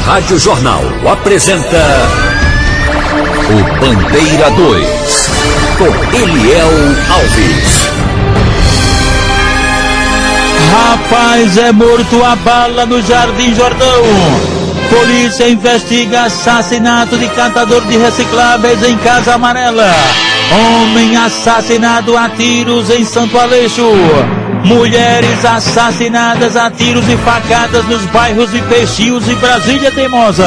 Rádio Jornal apresenta o Bandeira 2, com Eliel Alves. Rapaz é morto a bala no Jardim Jordão. Polícia investiga assassinato de catador de recicláveis em Casa Amarela. Homem assassinado a tiros em Santo Aleixo. Mulheres assassinadas a tiros e facadas nos bairros de Peixinhos e Brasília Teimosa.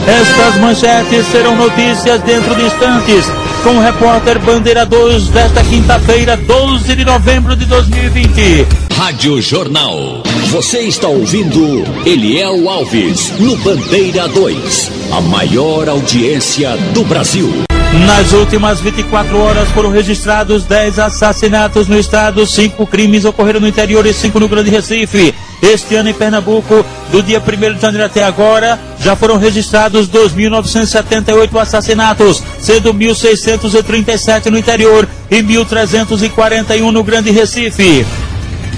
Estas manchetes serão notícias dentro de instantes, com o repórter Bandeira 2 desta quinta-feira, 12 de novembro de 2020. Rádio Jornal. Você está ouvindo Eliel Alves no Bandeira 2, a maior audiência do Brasil. Nas últimas 24 horas foram registrados 10 assassinatos no estado, 5 crimes ocorreram no interior e 5 no Grande Recife. Este ano em Pernambuco, do dia 1º de janeiro até agora, já foram registrados 2.978 assassinatos, sendo 1.637 no interior e 1.341 no Grande Recife.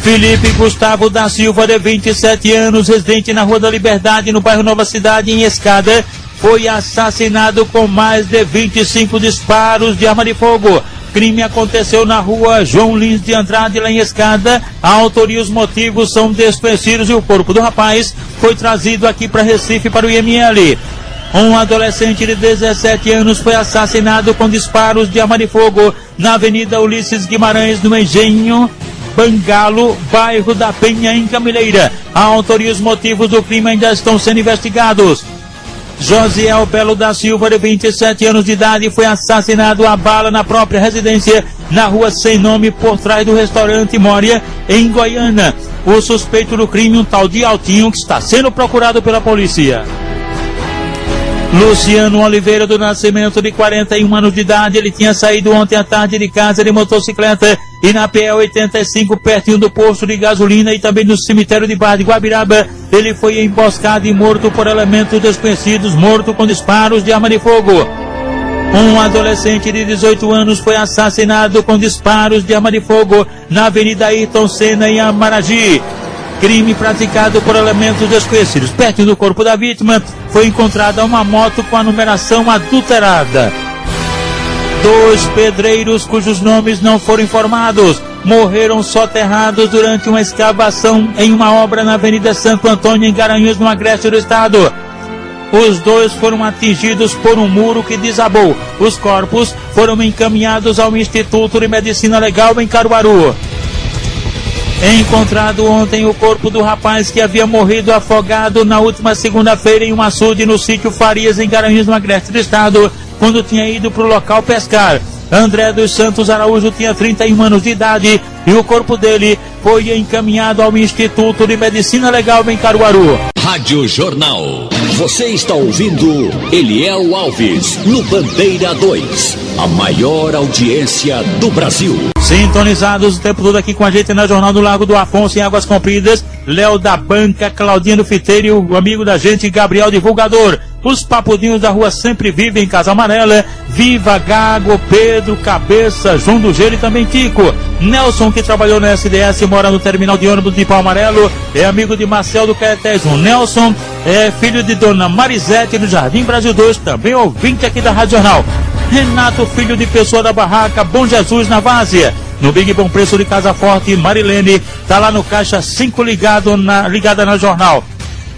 Felipe Gustavo da Silva, de 27 anos, residente na Rua da Liberdade, no bairro Nova Cidade, em Escada, foi assassinado com mais de 25 disparos de arma de fogo. Crime aconteceu na rua João Lins de Andrade, lá em Escada. A autoria e os motivos são desconhecidos e o corpo do rapaz foi trazido aqui para Recife para o IML. Um adolescente de 17 anos foi assassinado com disparos de arma de fogo na Avenida Ulisses Guimarães, no Engenho Bangalo, bairro da Penha, em Camileira. A autoria e os motivos do crime ainda estão sendo investigados. Josiel Belo da Silva, de 27 anos de idade, foi assassinado a bala na própria residência, na rua Sem Nome, por trás do restaurante Mória, em Goiânia. O suspeito do crime, um tal de Altinho, que está sendo procurado pela polícia. Luciano Oliveira do Nascimento, de 41 anos de idade, ele tinha saído ontem à tarde de casa de motocicleta e na PE 85, pertinho do posto de gasolina e também no cemitério de Barra de Guabiraba, ele foi emboscado e morto por elementos desconhecidos, morto com disparos de arma de fogo. Um adolescente de 18 anos foi assassinado com disparos de arma de fogo na Avenida Ayrton Senna, em Amaragi. Crime praticado por elementos desconhecidos. Perto do corpo da vítima foi encontrada uma moto com a numeração adulterada. 2 pedreiros cujos nomes não foram informados morreram soterrados durante uma escavação em uma obra na Avenida Santo Antônio, em Garanhuns, no agreste do estado. Os 2 foram atingidos por um muro que desabou. Os corpos foram encaminhados ao Instituto de Medicina Legal, em Caruaru. Encontrado ontem o corpo do rapaz que havia morrido afogado na última segunda-feira em um açude no sítio Farias, em Garanhuns, no agreste do estado, quando tinha ido para o local pescar. André dos Santos Araújo tinha 31 anos de idade e o corpo dele foi encaminhado ao Instituto de Medicina Legal, em Caruaru. Rádio Jornal. Você está ouvindo Eliel Alves no Bandeira 2, a maior audiência do Brasil. Sintonizados o tempo todo aqui com a gente na Jornal do Lago do Afonso, em Águas Compridas, Léo da Banca, Claudinha do Fiteiro e o amigo da gente, Gabriel Divulgador. Os papudinhos da rua sempre vivem em Casa Amarela. Viva, Gago, Pedro, Cabeça, João do Gelo e também Tico. Nelson, que trabalhou na SDS e mora no terminal de ônibus de Pau Amarelo, é amigo de Marcel do Caetés. Nelson é filho de Dona Marisete, no Jardim Brasil 2, também ouvinte aqui da Rádio Jornal. Renato, filho de Pessoa da Barraca, Bom Jesus, na Várzea. No Big Bom Preço de Casa Forte, Marilene, tá lá no caixa 5 ligada na Jornal.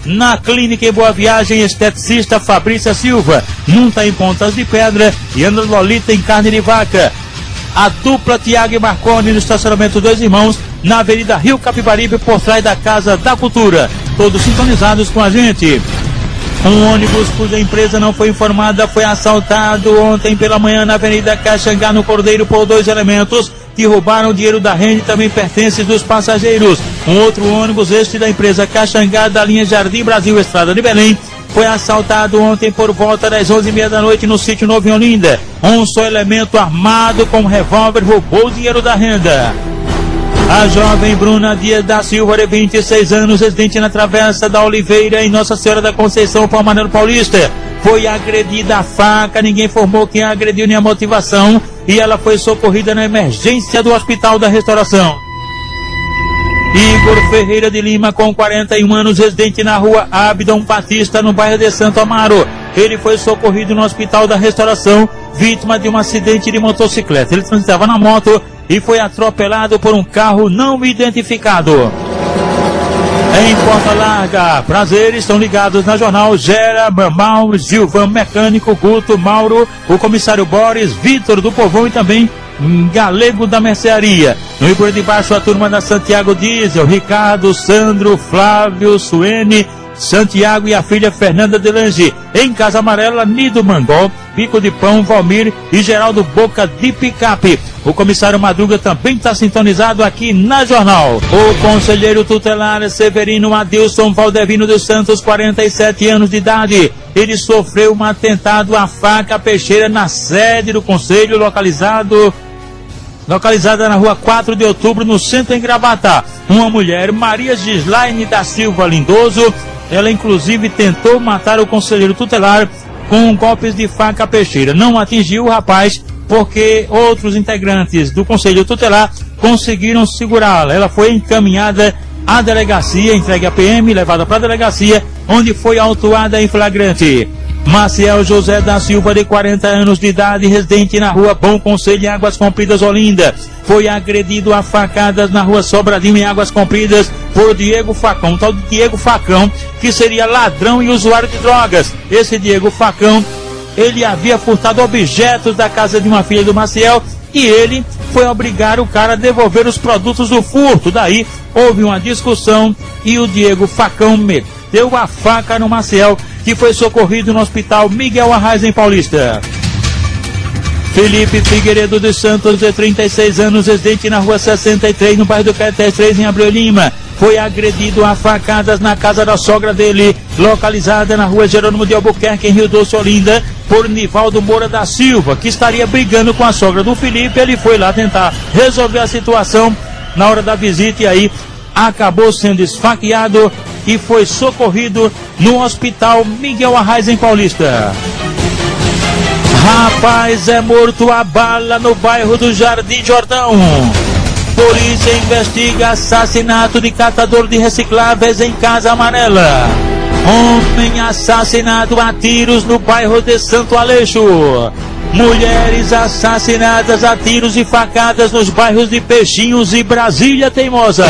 Na Clínica em Boa Viagem, esteticista Fabrícia Silva, Nunta em Pontas de Pedra e Ana Lolita em Carne de Vaca. A dupla Tiago e Marconi no estacionamento Dois Irmãos, na Avenida Rio Capibaribe, por trás da Casa da Cultura. Todos sintonizados com a gente. Um ônibus cuja empresa não foi informada foi assaltado ontem pela manhã na Avenida Caxangá, no Cordeiro, por 2 elementos que roubaram o dinheiro da renda e também pertences dos passageiros. Um outro ônibus, este da empresa Caxangá, da linha Jardim Brasil, Estrada de Belém, foi assaltado ontem por volta das 11h30 da noite no sítio Novo em Olinda. Um só elemento armado com um revólver roubou o dinheiro da renda. A jovem Bruna Dias da Silva, de 26 anos, residente na Travessa da Oliveira, em Nossa Senhora da Conceição, Palmaneiro Paulista, foi agredida a faca. Ninguém informou quem a agrediu nem a motivação, e ela foi socorrida na emergência do Hospital da Restauração. Igor Ferreira de Lima, com 41 anos, residente na rua Abdon Batista, no bairro de Santo Amaro. Ele foi socorrido no Hospital da Restauração, vítima de um acidente de motocicleta. Ele transitava na moto e foi atropelado por um carro não identificado. Em Porta Larga, prazeres estão ligados na Jornal. Gera, Mauro, Gilvan, Mecânico, Guto, Mauro, o comissário Boris, Vitor do Povão e também Galego da Mercearia. No Rio Grande de Baixo, a turma da Santiago Diesel, Ricardo, Sandro, Flávio, Suene, Santiago e a filha Fernanda Delange. Em Casa Amarela, Nido Mangol, Bico de Pão, Valmir e Geraldo Boca de Picape. O comissário Madruga também está sintonizado aqui na Jornal. O conselheiro tutelar Severino Adilson Valdevino dos Santos, 47 anos de idade. Ele sofreu um atentado à faca peixeira na sede do conselho, localizada na rua 4 de outubro, no centro em Gravatá. Uma mulher, Maria Gislaine da Silva Lindoso, ela inclusive tentou matar o conselheiro tutelar com golpes de faca peixeira. Não atingiu o rapaz, porque outros integrantes do conselho tutelar conseguiram segurá-la. Ela foi encaminhada à delegacia, entregue à PM, levada para a delegacia, onde foi autuada em flagrante. Maciel José da Silva, de 40 anos de idade, residente na rua Bom Conselho, em Águas Compridas, Olinda, foi agredido a facadas na rua Sobradinho, em Águas Compridas, por Diego Facão, tal de Diego Facão, que seria ladrão e usuário de drogas. Esse Diego Facão, ele havia furtado objetos da casa de uma filha do Maciel e ele foi obrigar o cara a devolver os produtos do furto. Daí houve uma discussão e o Diego Facão meteu a faca no Maciel, que foi socorrido no Hospital Miguel Arraes, em Paulista. Felipe Figueiredo dos Santos, de 36 anos, residente na rua 63, no bairro do Caetés 3, em Abreu Lima, foi agredido a facadas na casa da sogra dele, localizada na rua Jerônimo de Albuquerque, em Rio Doce, Olinda, por Nivaldo Moura da Silva, que estaria brigando com a sogra do Felipe. Ele foi lá tentar resolver a situação na hora da visita e aí acabou sendo esfaqueado e foi socorrido no Hospital Miguel Arraes, em Paulista. Rapaz é morto a bala no bairro do Jardim Jordão. Polícia investiga assassinato de catador de recicláveis em Casa Amarela. Homem assassinado a tiros no bairro de Santo Aleixo. Mulheres assassinadas a tiros e facadas nos bairros de Peixinhos e Brasília Teimosa.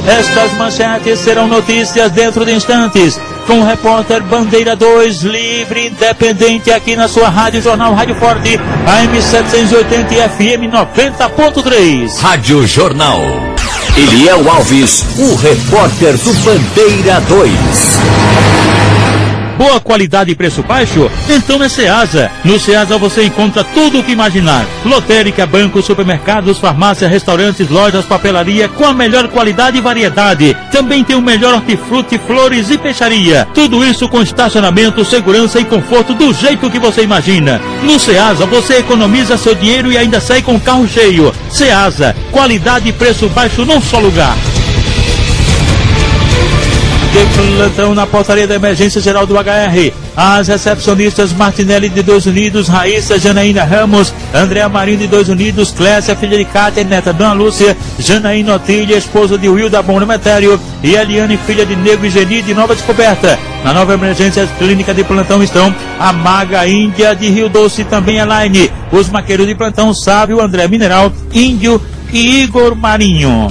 Estas manchetes serão notícias dentro de instantes, com o repórter Bandeira 2, livre, independente, aqui na sua Rádio Jornal Rádio Forte, AM 780 e FM 90.3. Rádio Jornal. Eliel Alves, o repórter do Bandeira 2. Boa qualidade e preço baixo? Então é Ceasa. No Ceasa você encontra tudo o que imaginar. Lotérica, bancos, supermercados, farmácia, restaurantes, lojas, papelaria, com a melhor qualidade e variedade. Também tem o melhor hortifruti, flores e peixaria. Tudo isso com estacionamento, segurança e conforto do jeito que você imagina. No Ceasa você economiza seu dinheiro e ainda sai com o carro cheio. Ceasa, qualidade e preço baixo num só lugar. De plantão na portaria da emergência geral do HR. As recepcionistas Martinelli, de 2 Unidos, Raíssa, Janaína Ramos, Andréa Marinho, de 2 Unidos, Clécia, filha de Cátia, neta Dona Lúcia, Janaína Otília, esposa de Wilda Bom Nemetério, e Eliane, filha de Nego e Geni, de Nova Descoberta. Na nova emergência clínica de plantão estão a Maga Índia, de Rio Doce, também a Elaine. Os maqueiros de plantão, Sávio, André Mineral, Índio e Igor Marinho.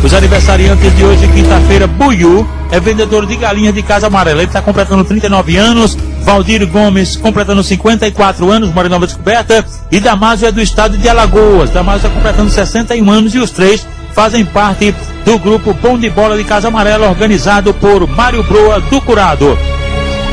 Os aniversariantes de hoje, quinta-feira, Buiú, é vendedor de galinhas de Casa Amarela. Ele está completando 39 anos. Valdir Gomes, completando 54 anos, mora em Nova Descoberta. E Damásio é do estado de Alagoas. Damásio está completando 61 anos e os três fazem parte do grupo Bom de Bola de Casa Amarela, organizado por Mário Broa, do Curado.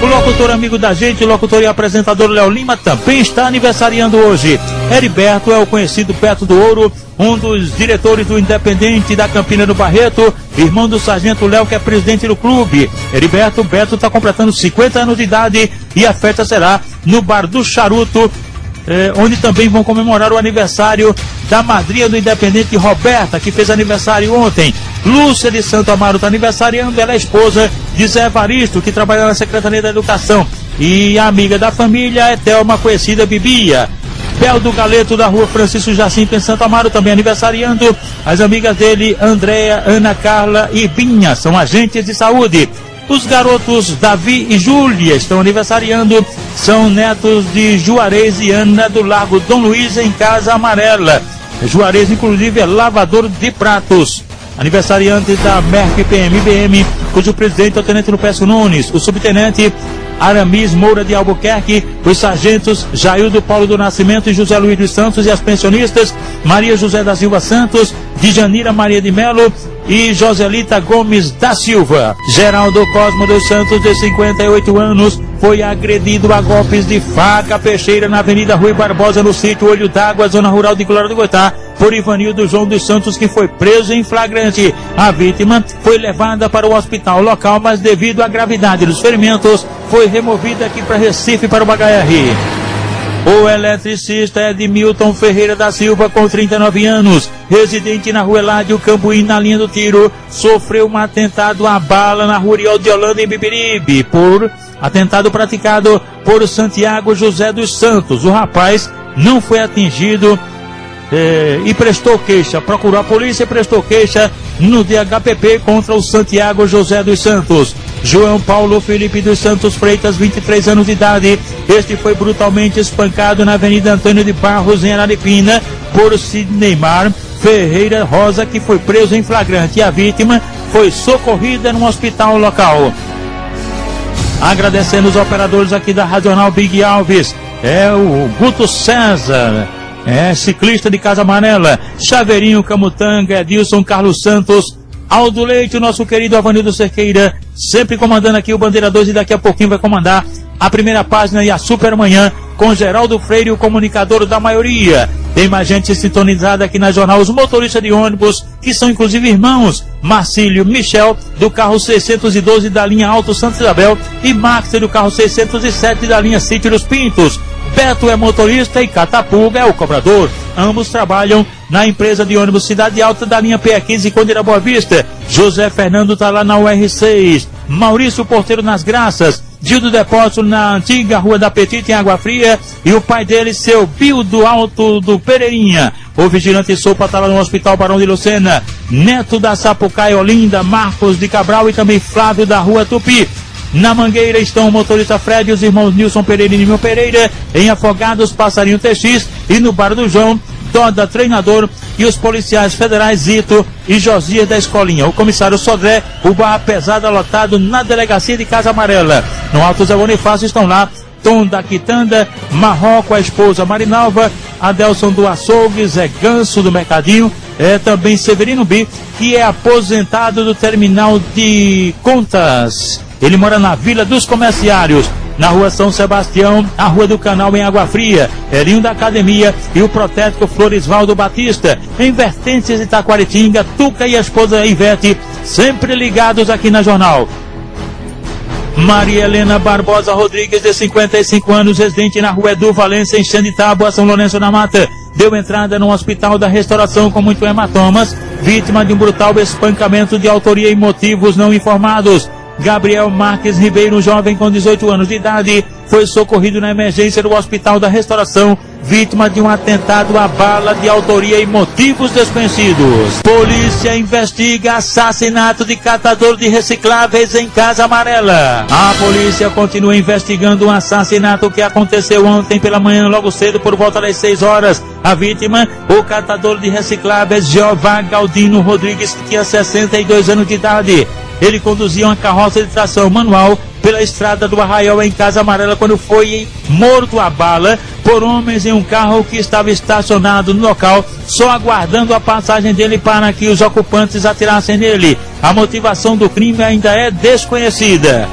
O locutor amigo da gente, o locutor e apresentador Léo Lima, também está aniversariando hoje. Heriberto é o conhecido Beto do Ouro, um dos diretores do Independente da Campina do Barreto, irmão do sargento Léo, que é presidente do clube. Heriberto, Beto está completando 50 anos de idade e a festa será no Bar do Charuto, onde também vão comemorar o aniversário da madrinha do Independente, Roberta, que fez aniversário ontem. Lúcia de Santo Amaro está aniversariando, ela é esposa de Zé Evaristo, que trabalha na Secretaria da Educação. E a amiga da família é Thelma, conhecida Bibia. Bel do Galeto, da rua Francisco Jacinto, em Santo Amaro, também aniversariando. As amigas dele, Andréa, Ana Carla e Binha, são agentes de saúde. Os garotos Davi e Júlia estão aniversariando, são netos de Juarez e Ana do Largo Dom Luiz, em Casa Amarela. Juarez, inclusive, é lavador de pratos. Aniversariante da Merck PMBM, cujo presidente é o tenente Lupécio Nunes, o subtenente Aramis Moura de Albuquerque, os sargentos Jaildo Paulo do Nascimento e José Luiz dos Santos, e as pensionistas Maria José da Silva Santos, Djanira Maria de Melo e Joselita Gomes da Silva. Geraldo Cosmo dos Santos, de 58 anos, foi agredido a golpes de faca peixeira na Avenida Rui Barbosa, no sítio Olho d'Água, zona rural de Glória do Goitá, por Ivanildo João dos Santos, que foi preso em flagrante. A vítima foi levada para o hospital local, mas devido à gravidade dos ferimentos, foi removida aqui para Recife, para o HR. O eletricista Edmilton Ferreira da Silva, com 39 anos, residente na rua Eládio Cambuí, na linha do tiro, sofreu um atentado à bala na rua Uriol de Holanda, em Bibiribe, por atentado praticado por Santiago José dos Santos. O rapaz não foi atingido e prestou queixa, procurou a polícia e prestou queixa no DHPP contra o Santiago José dos Santos. João Paulo Felipe dos Santos Freitas, 23 anos de idade, este foi brutalmente espancado na Avenida Antônio de Barros, em Araripina, por Sidneymar Ferreira Rosa, que foi preso em flagrante, e a vítima foi socorrida num hospital local. Agradecendo os operadores aqui da Radional Big Alves, o Guto César, ciclista de Casa Amarela, Chaveirinho Camutanga, Edilson Carlos Santos, Aldo Leite, o nosso querido Avanildo Cerqueira, sempre comandando aqui o Bandeira 2, e daqui a pouquinho vai comandar a primeira página e a Supermanhã com Geraldo Freire, o comunicador da maioria. Tem mais gente sintonizada aqui na jornal, os motoristas de ônibus, que são inclusive irmãos, Marcílio Michel, do carro 612 da linha Alto Santa Isabel, e Max, do carro 607 da linha Sítio dos Pintos. Beto é motorista e Catapulga é o cobrador. Ambos trabalham na empresa de ônibus Cidade Alta, da linha PE15, Condeira Boa Vista. José Fernando está lá na UR6. Maurício Porteiro nas Graças. Gildo Depósito na antiga Rua da Petita, em Água Fria. E o pai dele, seu Bio do Alto do Pereirinha. O vigilante Sopa está lá no Hospital Barão de Lucena. Neto da Sapucaia, Olinda, Marcos de Cabral e também Flávio da Rua Tupi. Na Mangueira estão o motorista Fred e os irmãos Nilson Pereira e Nilson Pereira. Em Afogados, Passarinho TX. E no Bar do João, Doda Treinador e os policiais federais Zito e Josias da Escolinha. O comissário Sodré, o Barra Pesada lotado na delegacia de Casa Amarela. No Alto Zé Bonifácio estão lá Tom da Quitanda, Marroco, a esposa Marinalva, Adelson do Açougue, Zé Ganso do Mercadinho, também Severino B, que é aposentado do terminal de contas. Ele mora na Vila dos Comerciários, na Rua São Sebastião, a Rua do Canal, em Água Fria, Elinho da Academia e o Protético Floresvaldo Batista, em Vertentes de Taquaritinga. Tuca e a esposa Ivete, sempre ligados aqui na jornal. Maria Helena Barbosa Rodrigues, de 55 anos, residente na Rua Edu Valência, em Xanditábua, São Lourenço da Mata, deu entrada no Hospital da Restauração com muitos hematomas, vítima de um brutal espancamento de autoria e motivos não informados. Gabriel Marques Ribeiro, jovem com 18 anos de idade, foi socorrido na emergência do Hospital da Restauração, vítima de um atentado à bala de autoria e motivos desconhecidos. Polícia investiga assassinato de catador de recicláveis em Casa Amarela. A polícia continua investigando um assassinato que aconteceu ontem pela manhã, logo cedo, por volta das 6 horas. A vítima, o catador de recicláveis Jeová Galdino Rodrigues, que tinha 62 anos de idade. Ele conduzia uma carroça de tração manual pela estrada do Arraial, em Casa Amarela, quando foi morto a bala por homens em um carro que estava estacionado no local, só aguardando a passagem dele para que os ocupantes atirassem nele. A motivação do crime ainda é desconhecida.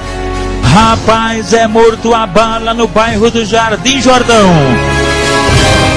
Rapaz é morto a bala no bairro do Jardim Jordão.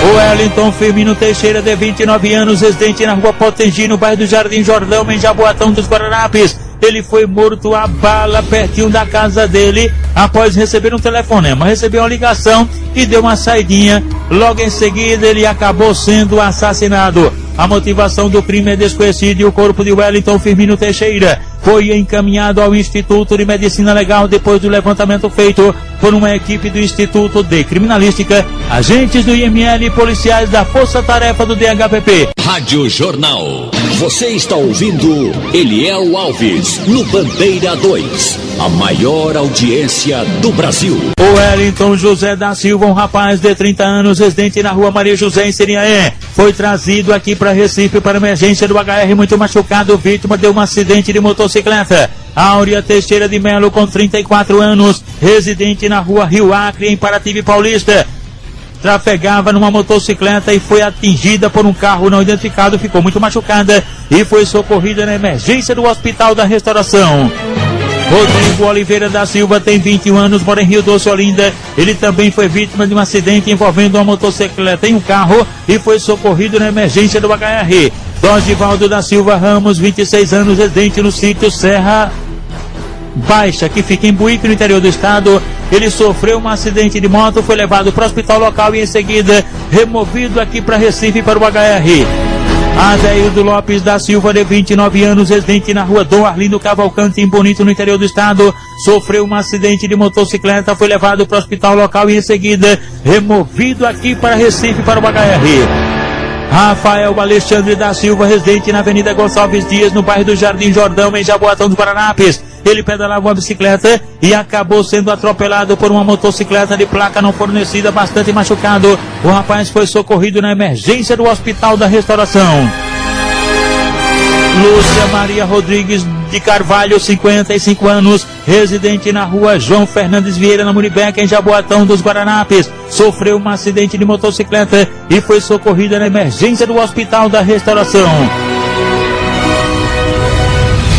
O Wellington Firmino Teixeira, de 29 anos, residente na Rua Potengi, no bairro do Jardim Jordão, em Jaboatão dos Guararapes. Ele foi morto a bala pertinho da casa dele após receber um telefonema. Recebeu uma ligação e deu uma saidinha. Logo em seguida ele acabou sendo assassinado. A motivação do crime é desconhecida e o corpo de Wellington Firmino Teixeira foi encaminhado ao Instituto de Medicina Legal depois do levantamento feito por uma equipe do Instituto de Criminalística, agentes do IML e policiais da Força Tarefa do DHPP. Rádio Jornal. Você está ouvindo Eliel Alves no Bandeira 2, a maior audiência do Brasil. O Wellington José da Silva, um rapaz de 30 anos, residente na rua Maria José, em Serinhaé, foi trazido aqui para Recife para emergência do HR, muito machucado, vítima de um acidente de motocicleta. Áurea Teixeira de Melo, com 34 anos, residente na rua Rio Acre, em Paraty Paulista, trafegava numa motocicleta e foi atingida por um carro não identificado, ficou muito machucada e foi socorrida na emergência do Hospital da Restauração. Rodrigo Oliveira da Silva tem 21 anos, mora em Rio Doce, Olinda. Ele também foi vítima de um acidente envolvendo uma motocicleta em um carro e foi socorrido na emergência do HR. Dosivaldo da Silva Ramos, 26 anos, residente no sítio Serra Baixa, que fica em Buíque, no interior do estado. Ele sofreu um acidente de moto, foi levado para o hospital local e em seguida removido aqui para Recife para o HR. Adeildo Lopes da Silva, de 29 anos, residente na rua Dom Arlindo Cavalcante, em Bonito, no interior do estado, sofreu um acidente de motocicleta, foi levado para o hospital local e em seguida removido aqui para Recife para o HR. Rafael Alexandre da Silva, residente na Avenida Gonçalves Dias, no bairro do Jardim Jordão, em Jaboatão dos Guararapes. Ele pedalava uma bicicleta e acabou sendo atropelado por uma motocicleta de placa não fornecida, bastante machucado. O rapaz foi socorrido na emergência do Hospital da Restauração. Lúcia Maria Rodrigues de Carvalho, 55 anos, residente na rua João Fernandes Vieira, na Muribeca, em Jaboatão dos Guararapes, sofreu um acidente de motocicleta e foi socorrida na emergência do Hospital da Restauração.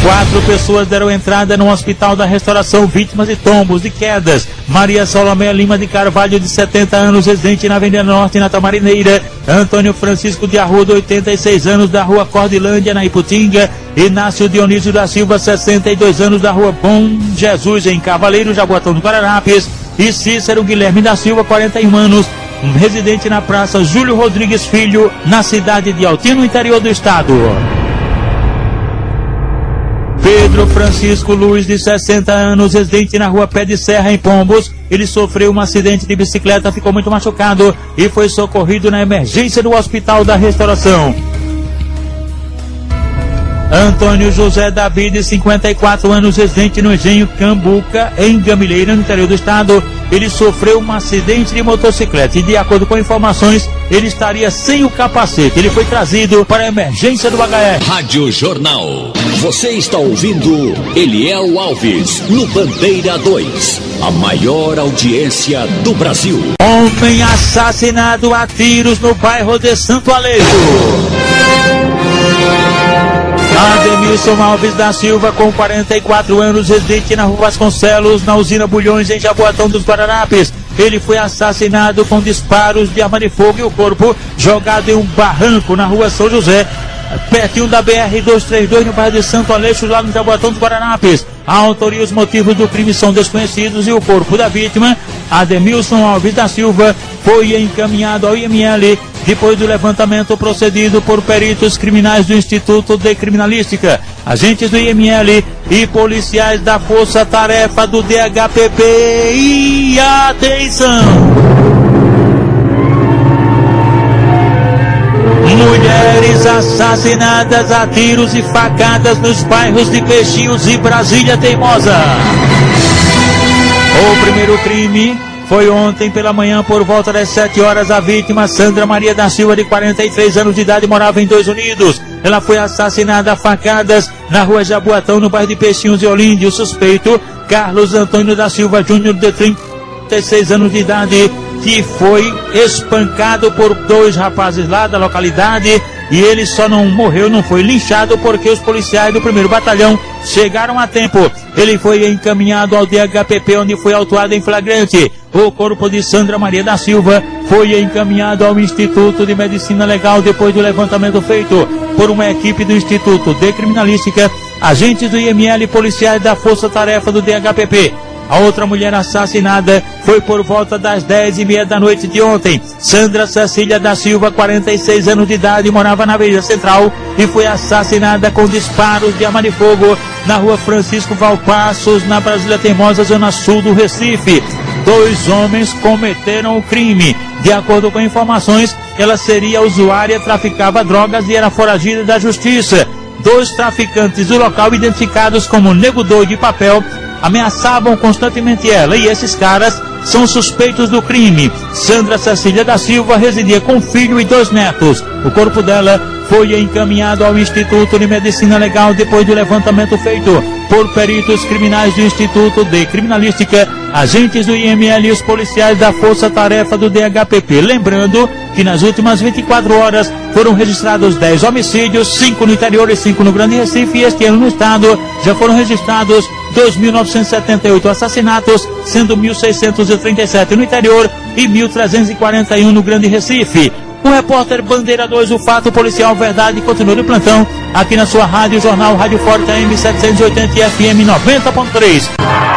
4 pessoas deram entrada no Hospital da Restauração, vítimas de tombos, de quedas. Maria Salomé Lima de Carvalho, de 70 anos, residente na Avenida Norte, na Tamarineira. Antônio Francisco de Arruda, 86 anos, da rua Cordilândia, na Iputinga. Inácio Dionísio da Silva, 62 anos, da rua Bom Jesus, em Cavaleiro, Jaboatão do Guararapes. E Cícero Guilherme da Silva, 41 anos, residente na Praça Júlio Rodrigues Filho, na cidade de Altim, no interior do estado. Pedro Francisco Luiz, de 60 anos, residente na rua Pé de Serra, em Pombos. Ele sofreu um acidente de bicicleta, ficou muito machucado e foi socorrido na emergência do Hospital da Restauração. Antônio José Davi, de 54 anos, residente no Engenho Cambuca, em Gamileira, no interior do estado. Ele sofreu um acidente de motocicleta e, de acordo com informações, ele estaria sem o capacete. Ele foi trazido para a emergência do HR. Rádio Jornal. Você está ouvindo Eliel Alves no Bandeira 2, a maior audiência do Brasil. Homem assassinado a tiros no bairro de Santo Alejo. Ademilson Alves da Silva, com 44 anos, residente na rua Vasconcelos, na usina Bulhões, em Jaboatão dos Guararapes. Ele foi assassinado com disparos de arma de fogo e o corpo jogado em um barranco na rua São José, pertinho da BR-232, no bairro de Santo Aleixo, lá no Jaboatão dos Guararapes. A autoria e os motivos do crime são desconhecidos e o corpo da vítima, Ademilson Alves da Silva, foi encaminhado ao IML depois do levantamento procedido por peritos criminais do Instituto de Criminalística, agentes do IML e policiais da Força Tarefa do DHPP. E atenção! Mulheres assassinadas a tiros e facadas nos bairros de Peixinhos e Brasília Teimosa. O primeiro crime foi ontem pela manhã, por volta das 7 horas. A vítima, Sandra Maria da Silva, de 43 anos de idade, morava em Dois Unidos. Ela foi assassinada a facadas na rua Jaboatão, no bairro de Peixinhos e Olinda. O suspeito, Carlos Antônio da Silva Júnior, de 36 anos de idade, que foi espancado por 2 rapazes lá da localidade, e ele só não morreu, não foi linchado, porque os policiais do 1º Batalhão chegaram a tempo. Ele foi encaminhado ao DHPP, onde foi autuado em flagrante. O corpo de Sandra Maria da Silva foi encaminhado ao Instituto de Medicina Legal depois do levantamento feito por uma equipe do Instituto de Criminalística, agentes do IML e policiais da Força Tarefa do DHPP. A outra mulher assassinada foi por volta das 10h30 da noite de ontem. Sandra Cecília da Silva, 46 anos de idade, morava na Avenida Central e foi assassinada com disparos de arma de fogo na rua Francisco Valpassos, na Brasília Teimosa, zona sul do Recife. 2 homens cometeram o crime. De acordo com informações, ela seria usuária, traficava drogas e era foragida da justiça. 2 traficantes do local, identificados como Nego Doido de Papel, ameaçavam constantemente ela, e esses caras são suspeitos do crime. Sandra Cecília da Silva residia com filho e 2 netos. O corpo dela foi encaminhado ao Instituto de Medicina Legal depois do levantamento feito por peritos criminais do Instituto de Criminalística, agentes do IML e os policiais da Força Tarefa do DHPP. Lembrando que nas últimas 24 horas foram registrados 10 homicídios, 5 no interior e 5 no Grande Recife, e este ano no estado já foram registrados 2.978 assassinatos, sendo 1.637 no interior e 1.341 no Grande Recife. O repórter Bandeira 2, o fato policial verdade, continua de plantão aqui na sua rádio, Jornal Rádio Forte AM 780 e FM 90.3.